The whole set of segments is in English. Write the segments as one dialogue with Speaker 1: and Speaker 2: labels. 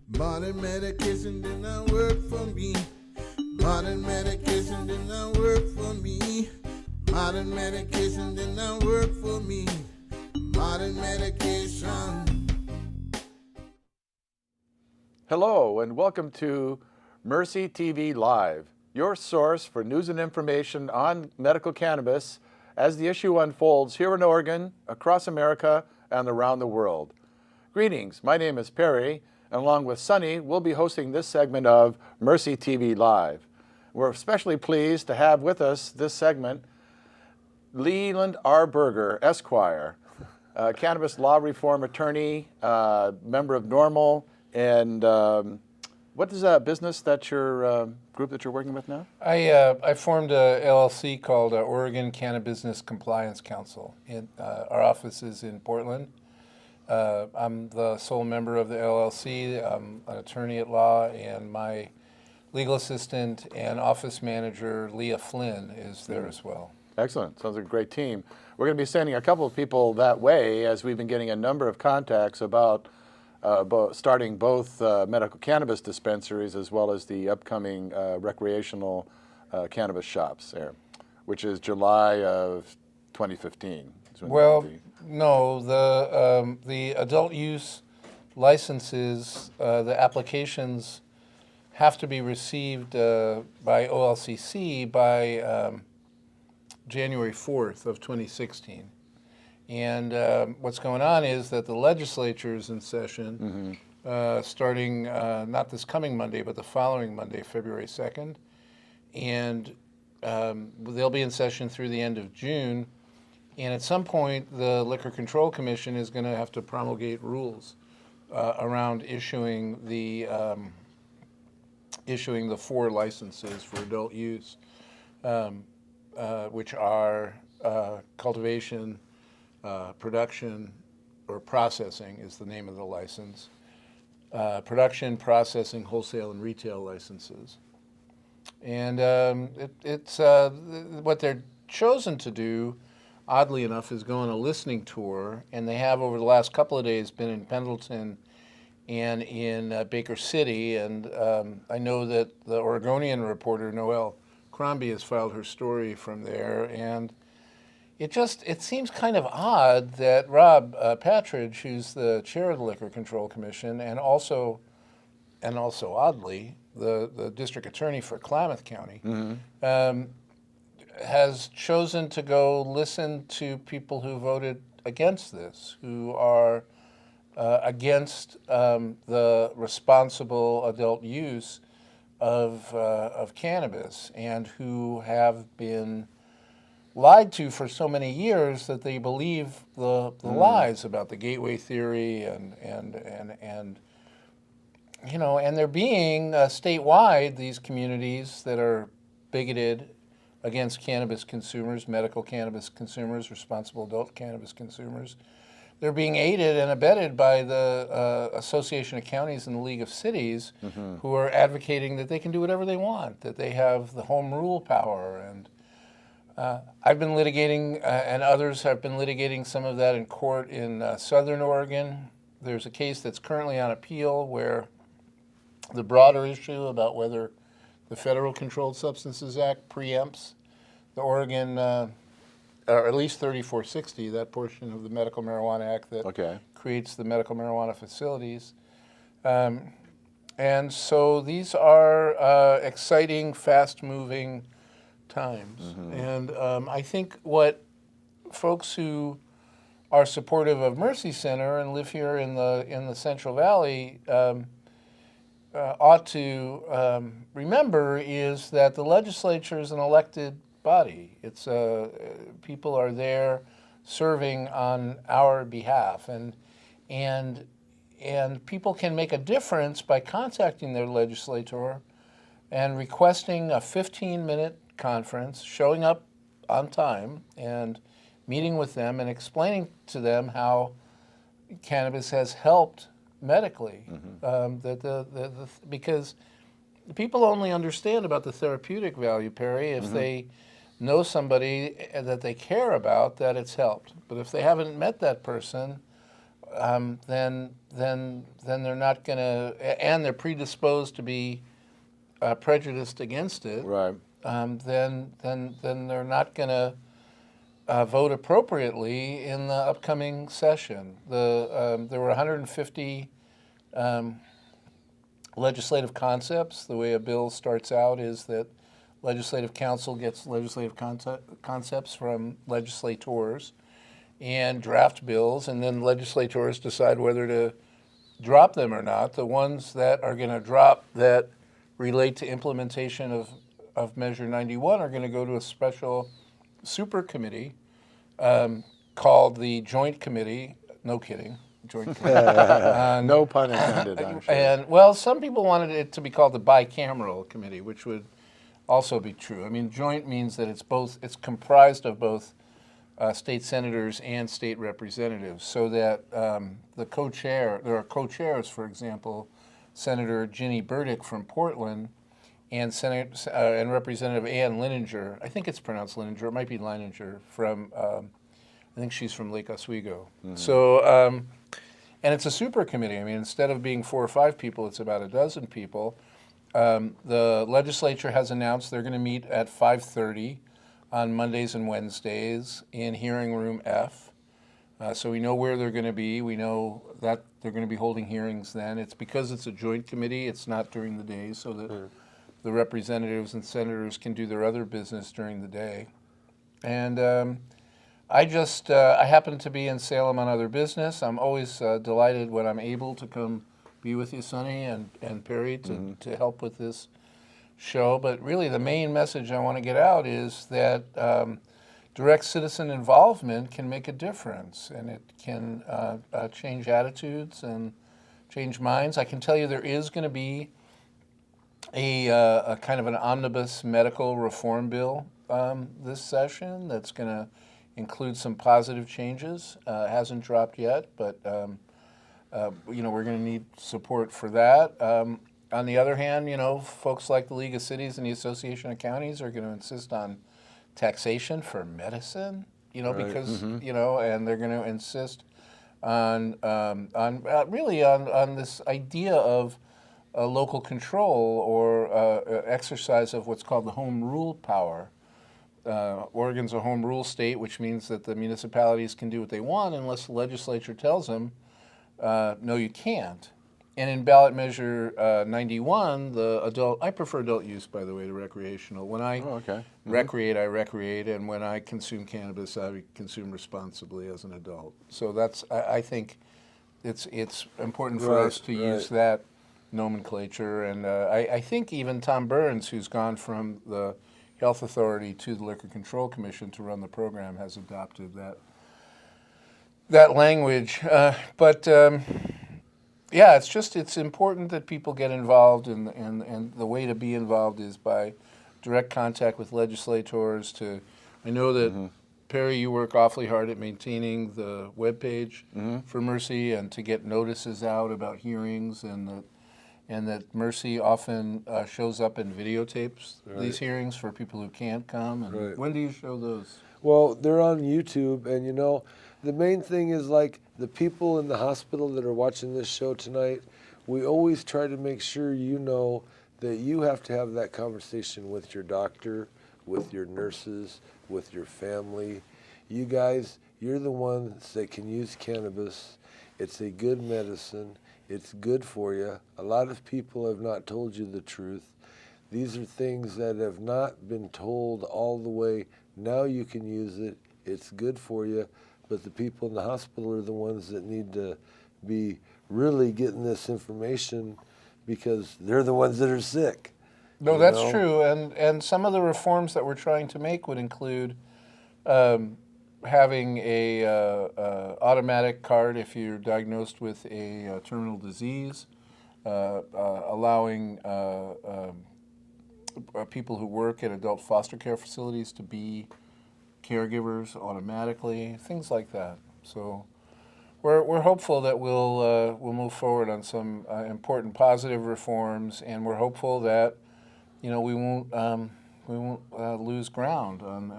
Speaker 1: Modern medication did not work for me. Modern medication did not work for me. Modern medication did not work for me. Modern medication.
Speaker 2: Hello and welcome to Mercy TV Live, your source for news and information on medical cannabis as the issue unfolds here in Oregon, across America, and around the world. Greetings, my name is Perry, and along with Sunny, we'll be hosting this segment of Mercy TV Live. We're especially pleased to have with us this segment Leland R. Berger, Esquire, cannabis law reform attorney, member of NORML, and what is that business that your group that you're working with now?
Speaker 3: I formed a LLC called Oregon Cannabis Business Compliance Council. Our office is in Portland. I'm the sole member of the LLC. I'm an attorney at law, and my legal assistant and office manager, Leah Flynn, is there as well.
Speaker 2: Excellent. Sounds like a great team. We're going to be sending a couple of people that way as we've been getting a number of contacts about starting both medical cannabis dispensaries as well as the upcoming recreational cannabis shops there, which is July of 2015.
Speaker 3: Well, no, the adult use licenses, the applications have to be received by OLCC by January 4th of 2016. And what's going on is that the legislature is in session starting not this coming Monday, but the following Monday, February 2nd. And they'll be in session through the end of June. And at some point, the Liquor Control Commission is going to have to promulgate rules around issuing the 4 licenses for adult use, which are cultivation, production, or processing is the name of the license. Production, processing, wholesale, and retail licenses. And it's what they're chosen to do, oddly enough, is go on a listening tour, and they have over the last couple of days been in Pendleton and in Baker City, and I know that the Oregonian reporter, Noelle Crombie, has filed her story from there, and it seems kind of odd that Rob Patridge, who's the chair of the Liquor Control Commission, and also oddly, the district attorney for Klamath County, has chosen to go listen to people who voted against this, who are against the responsible adult use of cannabis, and who have been lied to for so many years that they believe the lies about the gateway theory and you know, and they're being statewide, these communities that are bigoted against cannabis consumers, medical cannabis consumers, responsible adult cannabis consumers. They're being aided and abetted by the Association of Counties and the League of Cities, who are advocating that they can do whatever they want, that they have the home rule power. And I've been litigating, and others have been litigating some of that in court in Southern Oregon. There's a case that's currently on appeal where the broader issue about whether the Federal Controlled Substances Act preempts the Oregon, or at least 3460, that portion of the Medical Marijuana Act that creates the medical marijuana facilities. And so these are exciting, fast-moving times. And I think what folks who are supportive of Mercy Center and live here in the Central Valley ought to remember is that the legislature is an elected body. It's people are there serving on our behalf, and people can make a difference by contacting their legislator and requesting a 15-minute conference, showing up on time, and meeting with them and explaining to them how cannabis has helped medically. Because people only understand about the therapeutic value, Perry, if they know somebody that they care about that it's helped. But if they haven't met that person, then they're not going to, and they're predisposed to be prejudiced against it.
Speaker 2: Right.
Speaker 3: Then they're not going to vote appropriately in the upcoming session. There were 150 legislative concepts. The way a bill starts out is that Legislative Council gets legislative concepts from legislators and draft bills, and then legislators decide whether to drop them or not. The ones that are going to drop that relate to implementation of Measure 91 are going to go to a special super committee called the Joint Committee. No kidding. Joint Committee.
Speaker 2: No pun intended, I'm sure.
Speaker 3: And, well, some people wanted it to be called the bicameral committee, which would also be true. I mean, joint means that it's comprised of both state senators and state representatives, so that there are co-chairs, for example, Senator Ginny Burdick from Portland and and Representative Ann Lininger, I think it's pronounced Lininger, it might be Leininger, from, I think she's from Lake Oswego. Mm-hmm. So, and it's a super committee. I mean, instead of being 4 or 5 people, it's about a dozen people. The legislature has announced they're going to meet at 5:30 on Mondays and Wednesdays in hearing room F. So we know where they're going to be. We know that they're going to be holding hearings then. It's because it's a joint committee. It's not during the day, so that the representatives and senators can do their other business during the day. And I happen to be in Salem on other business. I'm always delighted when I'm able to come be with you, Sonny and Perry, to help with this show. But really the main message I want to get out is that direct citizen involvement can make a difference, and it can change attitudes and change minds. I can tell you there is going to be a kind of an omnibus medical reform bill this session that's going to include some positive changes. Hasn't dropped yet, but we're going to need support for that. On the other hand, folks like the League of Cities and the Association of Counties are going to insist on taxation for medicine, right. Because, and they're going to insist on this idea of local control or exercise of what's called the home rule power. Oregon's a home rule state, which means that the municipalities can do what they want unless the legislature tells them, no, you can't. And in ballot measure 91, I prefer adult use, by the way, to recreational. When I recreate, I recreate, and when I consume cannabis, I consume responsibly as an adult. So I think it's important for us to use that nomenclature. And I think even Tom Burns, who's gone from the Health Authority to the Liquor Control Commission to run the program, has adopted that language. Yeah, it's important that people get involved, and the way to be involved is by direct contact with legislators. I know that, Perry, you work awfully hard at maintaining the webpage for Mercy and to get notices out about hearings, and that Mercy often shows up and videotapes these hearings for people who can't come. And when do you show those?
Speaker 4: Well, they're on YouTube, and the main thing is, like, the people in the hospital that are watching this show tonight, we always try to make sure that you have to have that conversation with your doctor, with your nurses, with your family. You guys, you're the ones that can use cannabis. It's a good medicine. It's good for you. A lot of people have not told you the truth. These are things that have not been told all the way. Now you can use it. It's good for you. But the people in the hospital are the ones that need to be really getting this information, because they're the ones that are sick.
Speaker 3: No, that's true. And some of the reforms that we're trying to make would include having a automatic card if you're diagnosed with a terminal disease, allowing people who work at adult foster care facilities to be caregivers automatically, things like that. So we're hopeful that we'll move forward on some important positive reforms, and we're hopeful that we won't lose ground on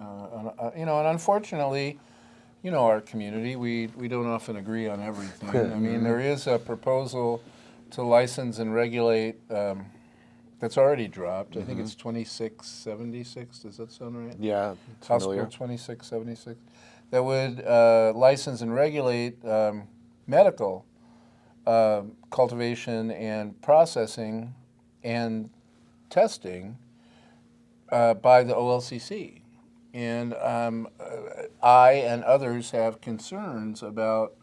Speaker 3: and unfortunately, you know our community. We don't often agree on everything. I mean, there is a proposal to license and regulate that's already dropped. I think it's 2676. Does that sound right?
Speaker 2: Yeah, it's
Speaker 3: House
Speaker 2: familiar.
Speaker 3: Bill 2676. That would license and regulate medical cultivation and processing and testing by the OLCC. And I and others have concerns about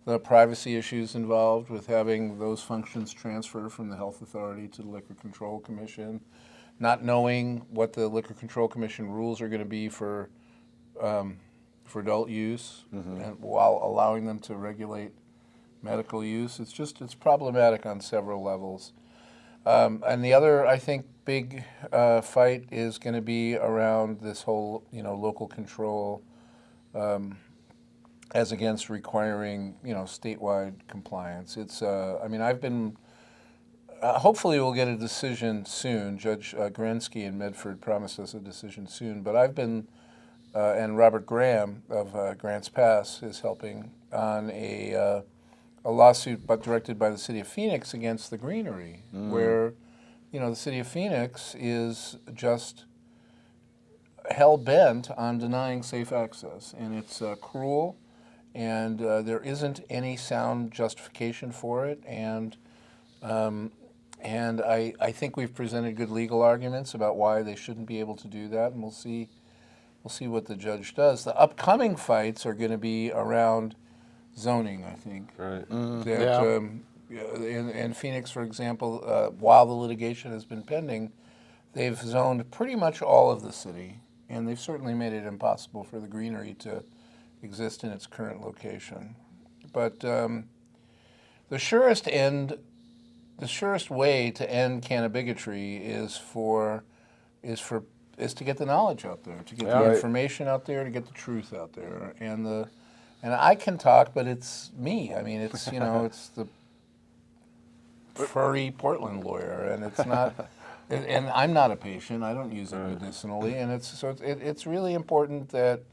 Speaker 3: the privacy issues involved with having those functions transfer from the Health Authority to the Liquor Control Commission, not knowing what the Liquor Control Commission rules are going to be for adult use, and while allowing them to regulate medical use. It's problematic on several levels. And the other, I think, big fight is going to be around this whole, local control as against requiring, statewide compliance. It's, I've been, hopefully we'll get a decision soon. Judge Grensky in Medford promised us a decision soon, but I've been, and Robert Graham of Grants Pass is helping on a lawsuit directed by the City of Phoenix against the Greenery, where, the City of Phoenix is just hell-bent on denying safe access, and it's cruel, and there isn't any sound justification for it, and I think we've presented good legal arguments about why they shouldn't be able to do that, and we'll see what the judge does. The upcoming fights are going to be around zoning, I think.
Speaker 4: Right.
Speaker 3: In Phoenix, for example, while the litigation has been pending, they've zoned pretty much all of the city, and they've certainly made it impossible for the Greenery to exist in its current location. But the surest way to end cannabigotry is to get the knowledge out there, to get the information out there, to get the truth out there, and I can talk, but it's me. I mean, it's it's the furry Portland lawyer, and it's not. And I'm not a patient. I don't use it medicinally, and it's really important that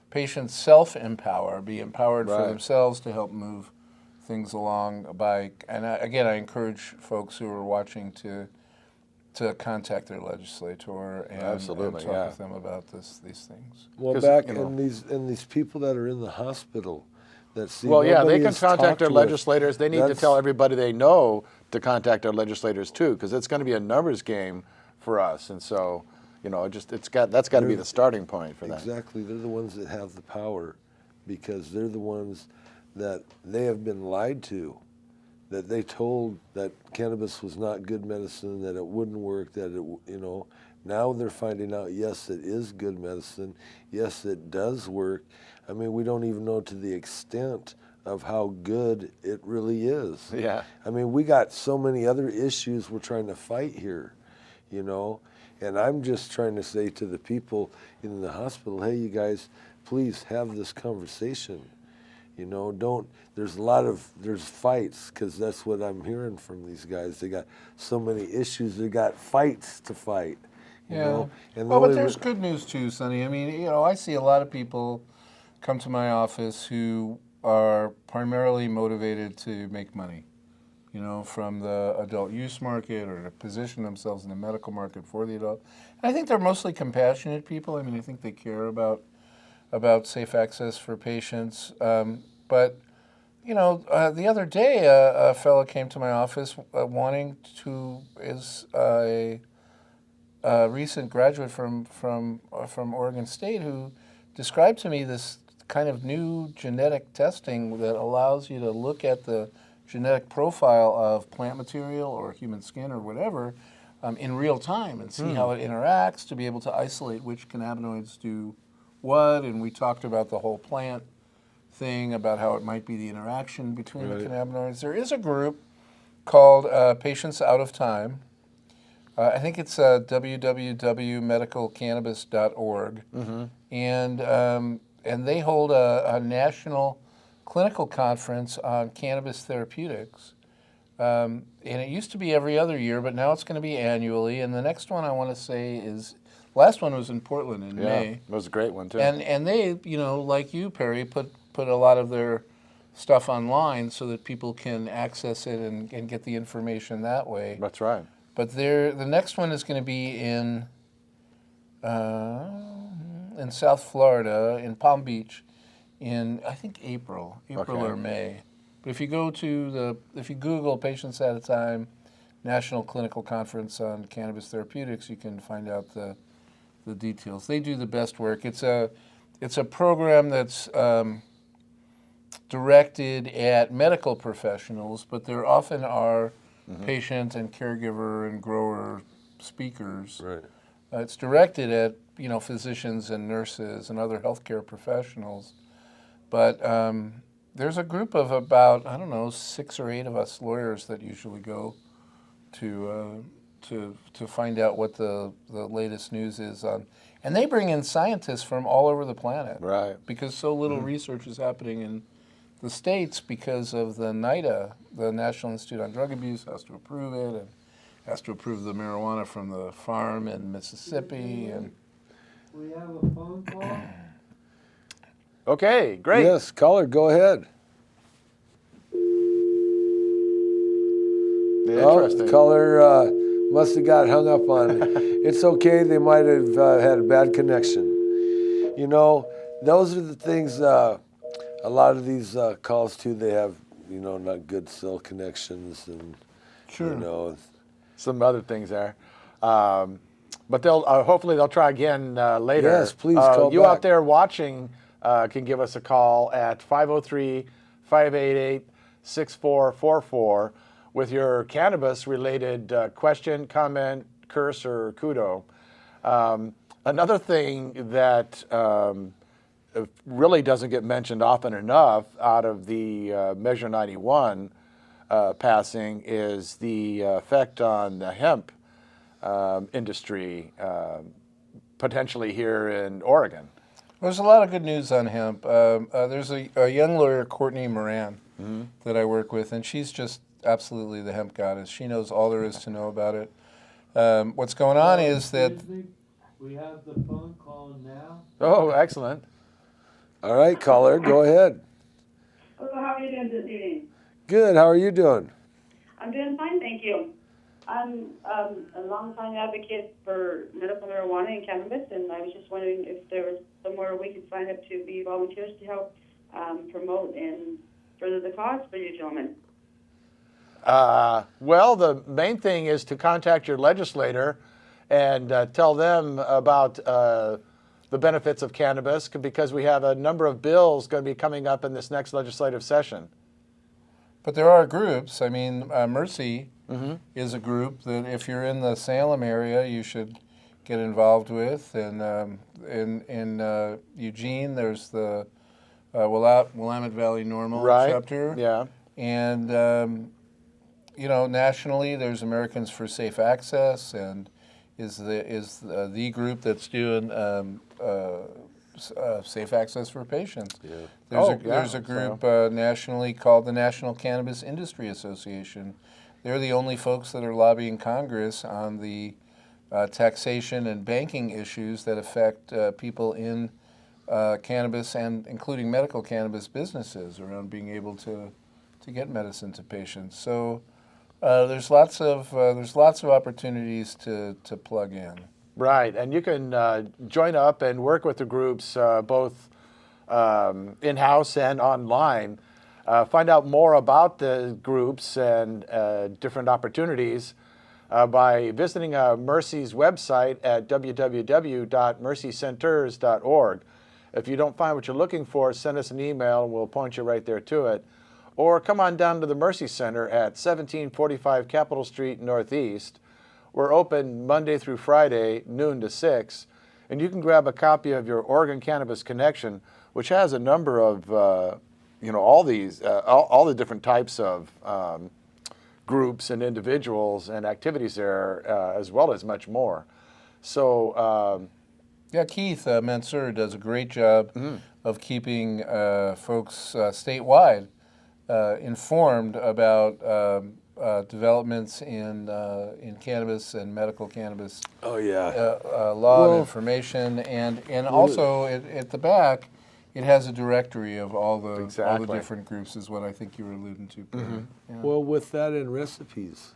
Speaker 3: patients self-empower, be empowered for themselves to help move things along by. And again, I encourage folks who are watching to contact their legislator and talk with them about these things.
Speaker 4: Well, and these people that are in the hospital that see.
Speaker 2: Well, yeah, they
Speaker 4: nobody
Speaker 2: can
Speaker 4: has
Speaker 2: contact
Speaker 4: talked
Speaker 2: their
Speaker 4: with.
Speaker 2: legislators. They need to tell everybody they know to contact their legislators too, because it's going to be a numbers game for us. And so, that's got to be the starting point for that.
Speaker 4: Exactly, they're the ones that have the power, because they're the ones that they have been lied to, that they told that cannabis was not good medicine, that it wouldn't work, that it, now they're finding out, yes, it is good medicine, yes, it does work. I mean, we don't even know to the extent of how good it really is.
Speaker 2: Yeah.
Speaker 4: I mean, we got so many other issues we're trying to fight here, and I'm just trying to say to the people in the hospital, hey, you guys, please have this conversation. There's fights, because that's what I'm hearing from these guys. They got so many issues, they got fights to fight, you know. And
Speaker 3: but there's good news too, Sonny. I mean, I see a lot of people come to my office who are primarily motivated to make money, from the adult use market or to position themselves in the medical market for the adult. And I think they're mostly compassionate people. I mean, I think they care about safe access for patients. But the other day, a fellow came to my office is a recent graduate from Oregon State, who described to me this kind of new genetic testing that allows you to look at the genetic profile of plant material or human skin or whatever in real time and see how it interacts, to be able to isolate which cannabinoids do what. And we talked about the whole plant thing, about how it might be the interaction between the cannabinoids. There is a group called Patients Out of Time. I think it's www.medicalcannabis.org. And they hold a national clinical conference on cannabis therapeutics. And it used to be every other year, but now it's going to be annually. And the next one I want to say is Last one was in Portland in
Speaker 2: Yeah,
Speaker 3: May.
Speaker 2: it was a great one too.
Speaker 3: And they, like you, Perry, put a lot of their stuff online so that people can access it and get the information that way.
Speaker 2: That's right.
Speaker 3: But the next one is going to be in South Florida, in Palm Beach, in I think April
Speaker 2: Okay.
Speaker 3: or May. But if you Google Patients at a Time, National Clinical Conference on Cannabis Therapeutics, you can find out the details. They do the best work. It's a program that's directed at medical professionals, but there often are patient and caregiver and grower speakers.
Speaker 4: Right.
Speaker 3: It's directed at physicians and nurses and other healthcare professionals, but there's a group of about 6 or 8 of us lawyers that usually go to find out what the latest news is on, and they bring in scientists from all over the planet,
Speaker 2: Right.
Speaker 3: because so little research is happening in the States because of the NIDA, the National Institute on Drug Abuse, has to approve it and has to approve the marijuana from the farm in Mississippi. And
Speaker 5: We have a phone call.
Speaker 2: Okay, great.
Speaker 4: Yes, caller, go ahead.
Speaker 2: Interesting.
Speaker 4: Caller must have got hung up on. It's okay. They might have had a bad connection. Those are the things. A lot of these calls too. They have not good cell connections and
Speaker 3: Sure.
Speaker 2: Some other things there. But they'll hopefully they'll try again later.
Speaker 4: Yes, please call
Speaker 2: you
Speaker 4: back.
Speaker 2: out there watching can give us a call at 503-588-6444 with your cannabis-related question, comment, curse, or kudo. Another thing that really doesn't get mentioned often enough out of the Measure 91 passing is the effect on the hemp industry, potentially here in Oregon.
Speaker 3: There's a lot of good news on hemp. There's a young lawyer, Courtney Moran, that I work with, and she's just absolutely the hemp goddess. She knows all there is to know about it. What's going on is that
Speaker 5: We have the phone call now.
Speaker 2: Oh, excellent.
Speaker 4: All right, caller, go ahead.
Speaker 6: Hello, how are you doing this evening?
Speaker 4: Good. How are you doing?
Speaker 6: I'm doing fine, thank you. I'm a longtime advocate for medical marijuana and cannabis, and I was just wondering if there was somewhere we could sign up to be volunteers to help promote and further the cause for you gentlemen.
Speaker 2: Well, the main thing is to contact your legislator and tell them about the benefits of cannabis, because we have a number of bills going to be coming up in this next legislative session.
Speaker 3: But there are groups. I mean, Mercy is a group that if you're in the Salem area, you should get involved with. And in Eugene, there's the Willamette Valley NORML chapter.
Speaker 2: Yeah.
Speaker 3: And nationally, there's Americans for Safe Access, and is the group that's doing safe access for patients.
Speaker 4: Yeah.
Speaker 3: There's a group nationally called the National Cannabis Industry Association. They're the only folks that are lobbying Congress on the taxation and banking issues that affect people in cannabis and including medical cannabis businesses around being able to get medicine to patients. So there's lots of opportunities to plug in.
Speaker 2: Right, and you can join up and work with the groups both in-house and online. Find out more about the groups and different opportunities by visiting Mercy's website at www.mercycenters.org. If you don't find what you're looking for, send us an email and we'll point you right there to it. Or come on down to the Mercy Center at 1745 Capitol Street Northeast. We're open Monday through Friday, noon to 6, and you can grab a copy of your Oregon Cannabis Connection, which has a number of, all the different types of groups and individuals and activities there, as well as much more. So,
Speaker 3: Keith Mansour does a great job of keeping folks statewide informed about developments in cannabis and medical cannabis
Speaker 4: Oh yeah.
Speaker 3: law and
Speaker 4: Well-
Speaker 3: information, and also at the back, it has a directory of all the
Speaker 2: Exactly.
Speaker 3: different groups. Is what I think you were alluding to, Peter. Yeah.
Speaker 4: Well, with that and recipes,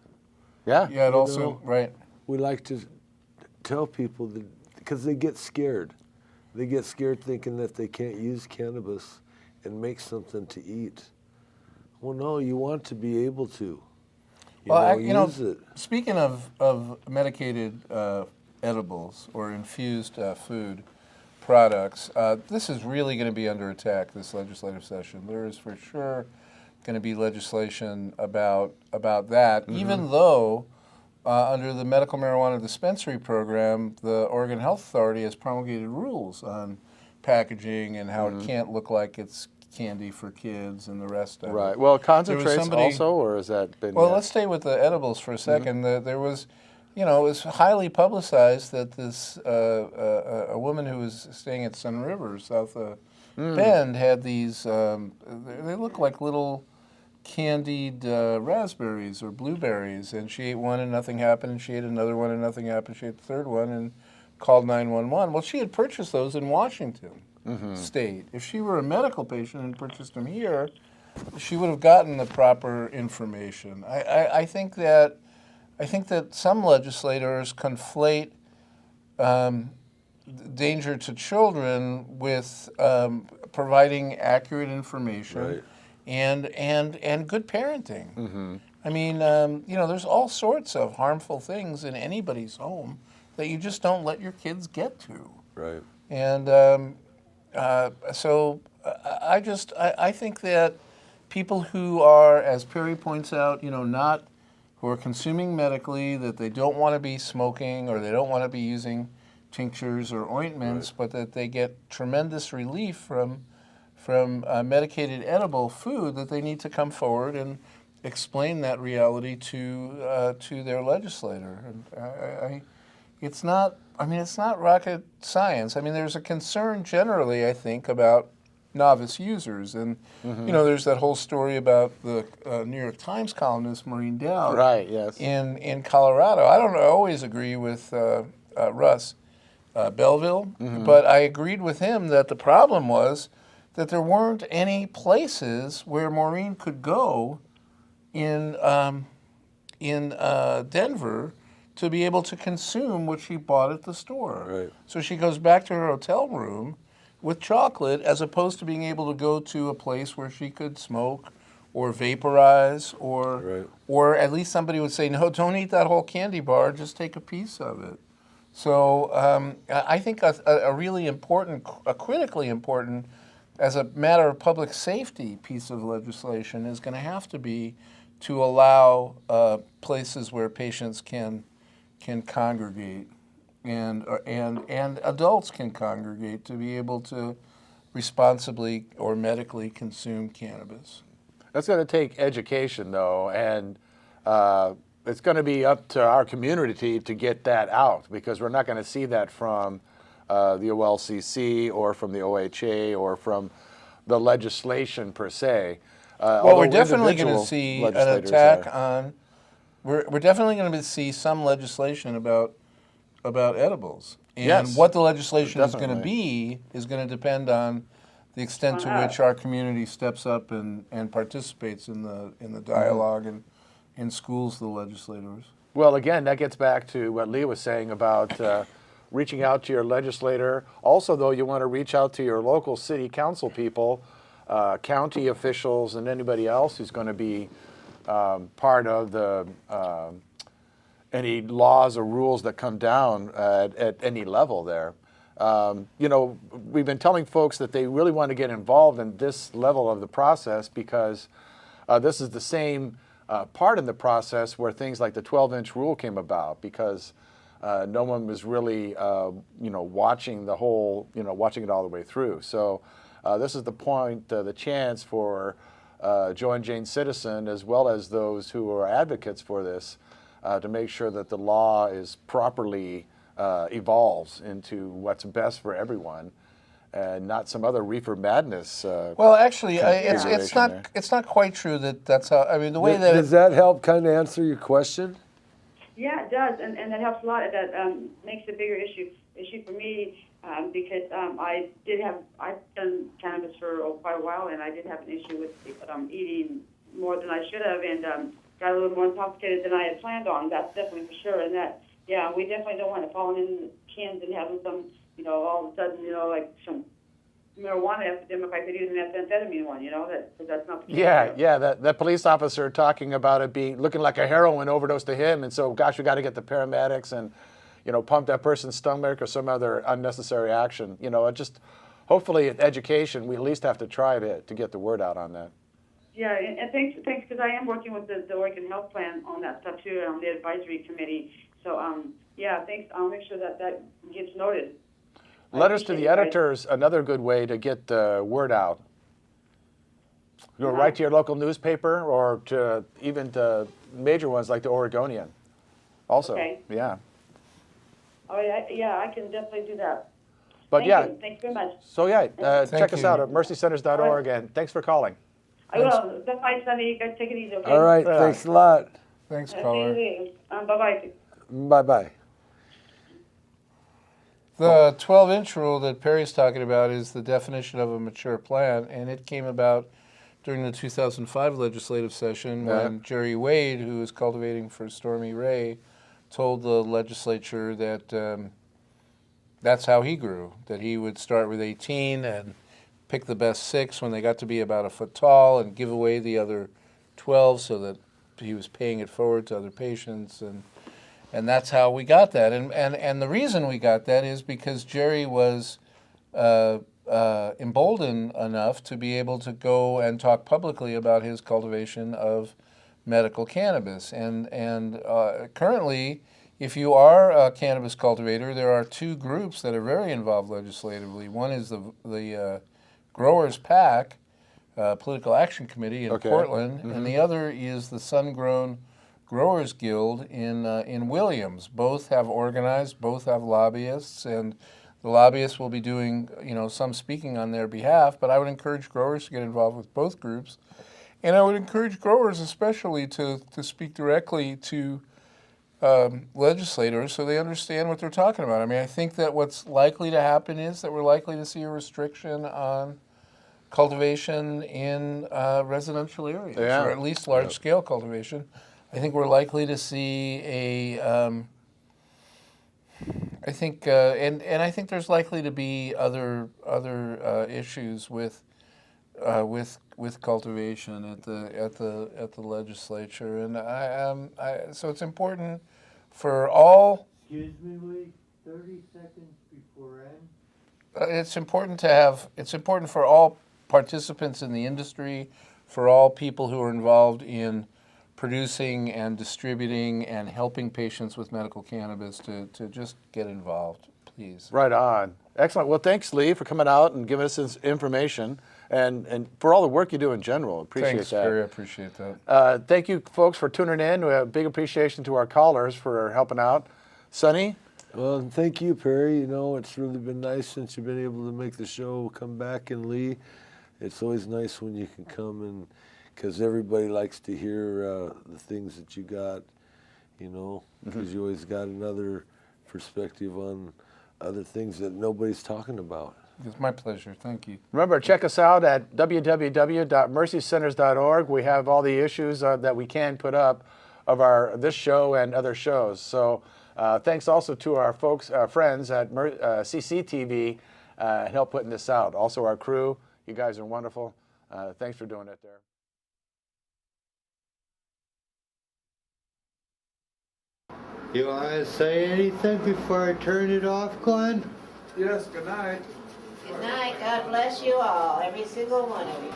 Speaker 2: Yeah.
Speaker 3: Yeah, it
Speaker 4: you
Speaker 3: also
Speaker 4: know,
Speaker 3: right.
Speaker 4: we like to tell people that because they get scared. They get scared thinking that they can't use cannabis and make something to eat. Well, no, you want to be able to. Use it.
Speaker 3: Speaking of medicated edibles or infused food products, this is really going to be under attack this legislative session. There is for sure going to be legislation about that, even though under the medical marijuana dispensary program, the Oregon Health Authority has promulgated rules on packaging and how it can't look like it's candy for kids and the rest of it.
Speaker 2: Right. Well, concentrates
Speaker 3: somebody-
Speaker 2: also, or has that been?
Speaker 3: Well, let's stay with the edibles for a second. There was, it was highly publicized that this a woman who was staying at Sun River, south of Bend, had these. They look like little candied raspberries or blueberries, and she ate one and nothing happened, and she ate another one and nothing happened. She ate the third one and called 911. Well, she had purchased those in Washington State. If she were a medical patient and purchased them here, she would have gotten the proper information. I think that some legislators conflate danger to children with providing accurate information
Speaker 4: Right.
Speaker 3: and good parenting. I mean, there's all sorts of harmful things in anybody's home that you just don't let your kids get to.
Speaker 4: Right.
Speaker 3: And so I think that people who are, as Perry points out, who are consuming medically, that they don't want to be smoking or they don't want to be using tinctures or ointments, but that they get tremendous relief from medicated edible food, that they need to come forward and explain that reality to their legislator. And it's not rocket science. I mean, there's a concern generally, I think, about novice users. And, there's that whole story about the New York Times columnist Maureen Dowd
Speaker 2: Right. Yes.
Speaker 3: in Colorado. I don't always agree with Russ Belville, but I agreed with him that the problem was that there weren't any places where Maureen could go in Denver to be able to consume what she bought at the store.
Speaker 4: Right.
Speaker 3: So she goes back to her hotel room with chocolate as opposed to being able to go to a place where she could smoke or vaporize or at least somebody would say, no, don't eat that whole candy bar, just take a piece of it. So I think a really important, a critically important, as a matter of public safety piece of legislation is going to have to be to allow places where patients can congregate and adults can congregate to be able to responsibly or medically consume cannabis.
Speaker 2: That's going to take education, though, and it's going to be up to our community to get that out, because we're not going to see that from the OLCC or from the OHA or from the legislation per se.
Speaker 3: Well, we're definitely going to see an
Speaker 2: legislators
Speaker 3: attack
Speaker 2: are.
Speaker 3: on. We're definitely going to see some legislation about edibles, and
Speaker 2: Yes,
Speaker 3: what the legislation is going to
Speaker 2: definitely.
Speaker 3: be is going to depend on the extent to which our community steps up and participates in the dialogue and schools the legislators.
Speaker 2: Well, again, that gets back to what Lee was saying about reaching out to your legislator. Also, though, you want to reach out to your local city council people, county officials, and anybody else who's going to be part of the any laws or rules that come down at any level there. We've been telling folks that they really want to get involved in this level of the process because this is the same part in the process where things like the 12-inch rule came about, because no one was really, watching the whole, watching it all the way through. So this is the point, the chance for Joe and Jane Citizen, as well as those who are advocates for this, to make sure that the law is properly evolves into what's best for everyone. and not some other reefer madness.
Speaker 3: Well, actually, it's
Speaker 2: configuration there.
Speaker 3: it's not quite true that's how. I mean, the way that
Speaker 4: Does that help kind of answer your question?
Speaker 6: Yeah, it does, and that helps a lot. That makes a bigger issue for me because I've done cannabis for quite a while, and I did have an issue with eating more than I should have, and got a little more intoxicated than I had planned on. That's definitely for sure, and that we definitely don't want to fall in the cans and having some, all of a sudden, like some marijuana epidemic. I could use an methamphetamine one, that's not the case.
Speaker 2: Yeah. That police officer talking about it looking like a heroin overdose to him, and so, gosh, we got to get the paramedics and, pump that person's stomach or some other unnecessary action. Just hopefully at education, we at least have to try to get the word out on that.
Speaker 6: Yeah, and thanks, because I am working with the Oregon Health Plan on that stuff too, on the advisory committee. So, thanks. I'll make sure that gets noted.
Speaker 2: Letters to the editors, another good way to get the word out. You know, write to your local newspaper or even to major ones like the Oregonian. Also,
Speaker 6: Okay.
Speaker 2: yeah.
Speaker 6: Oh, yeah, I can definitely do that.
Speaker 2: But
Speaker 6: Thank
Speaker 2: yeah,
Speaker 6: you. Thanks very much.
Speaker 2: so yeah, check us
Speaker 3: you.
Speaker 2: out at mercycenters.org, and thanks for calling.
Speaker 6: I will. Bye, Sunny. You guys take it easy, okay?
Speaker 4: All right,
Speaker 2: Yeah.
Speaker 4: thanks a lot.
Speaker 3: Thanks,
Speaker 6: See you
Speaker 3: caller.
Speaker 6: later. Bye-bye.
Speaker 4: Bye-bye.
Speaker 3: The 12-inch rule that Perry's talking about is the definition of a mature plant, and it came about during the 2005 legislative session when Jerry Wade, who was cultivating for Stormy Ray, told the legislature that that's how he grew, that he would start with 18 and pick the best 6 when they got to be about a foot tall and give away the other 12 so that he was paying it forward to other patients, and that's how we got that. And the reason we got that is because Jerry was emboldened enough to be able to go and talk publicly about his cultivation of medical cannabis. And currently, if you are a cannabis cultivator, there are 2 groups that are very involved legislatively. One is the Growers PAC, Political Action Committee in Portland, and the other is the Sun-Grown Growers Guild in Williams. Both have organized, both have lobbyists, and the lobbyists will be doing some speaking on their behalf. But I would encourage growers to get involved with both groups, and I would encourage growers especially to speak directly to legislators so they understand what they're talking about. I mean, I think that what's likely to happen is that we're likely to see a restriction on cultivation in residential areas, or at least large-scale cultivation. I think we're likely to see and I think there's likely to be other issues with cultivation at the legislature, and so it's important for all.
Speaker 5: Excuse me, Lee, 30 seconds before end.
Speaker 3: It's important for all participants in the industry, for all people who are involved in producing and distributing and helping patients with medical cannabis to just get involved, please.
Speaker 2: Right on. Excellent. Well, thanks, Lee, for coming out and giving us this information, and for all the work you do in general. Appreciate
Speaker 3: Thanks,
Speaker 2: that.
Speaker 3: Perry. I appreciate that.
Speaker 2: Thank you, folks, for tuning in. We have big appreciation to our callers for helping out. Sonny?
Speaker 4: Well, and thank you, Perry. It's really been nice since you've been able to make the show come back, and Lee, it's always nice when you can come, and because everybody likes to hear the things that you got, because you always got another perspective on other things that nobody's talking about.
Speaker 3: It's my pleasure. Thank you.
Speaker 2: Remember, check us out at www.mercycenters.org. We have all the issues that we can put up of this show and other shows. So thanks also to our friends at CCTV help putting this out. Also our crew. You guys are wonderful. Thanks for doing it there.
Speaker 5: You want to say anything before I turn it off, Glenn?
Speaker 7: Yes, good night.
Speaker 8: Good night. God bless you all, every single one of you.